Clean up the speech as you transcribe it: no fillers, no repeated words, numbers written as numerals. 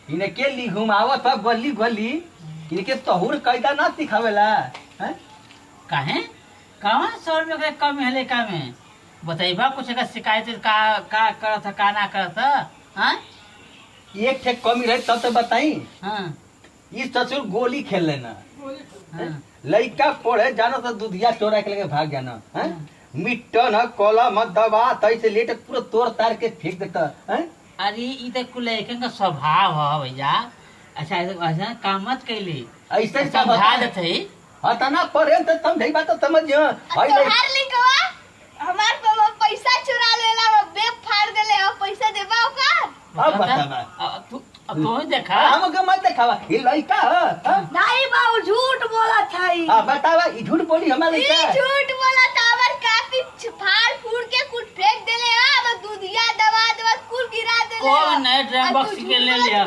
इनके ली घुमावत ह गली गली इनके तहुर कैदा ना सिखावेला हैं काहे कहाँ 100 रुपये का कम है लेका में बताइबा कुछ का शिकायत का करत का ना करत हाँ एक ठे कमी रहे तब तो बताई हाँ इस ससुर गोली खेल लेना हाँ लड़का पढ़े जाना तो दूधिया चोरा के लेके भाग जाना हैं मिट्टन ह कलम दवा तैसे लेट पूरा तोड़ तार के फेंक देता हैं अरे ई तो कुल लड़कन का स्वभाव है भैया अच्छा ऐसा काम मत कैली ऐसे समझा देते तना पढ़े तो समझे बात तो समझ तोहार लिखवा हमार पैसा चुरा लेला बेग फाड़ देले और पैसा देबा ओकर अब बतावा तू देखा हमके मत दिखावा ये लड़का है नहीं बाबू झूठ बोला था ई बतावा ई झूठ बोली हमारे ई लड़का झूठ बोला था हमार काफी फाड़ फूड़ के कुछ फेंक देले हम दूधिया दवा दवा कुल गिरा देले कौन है ड्रम बॉक्स के ले लिया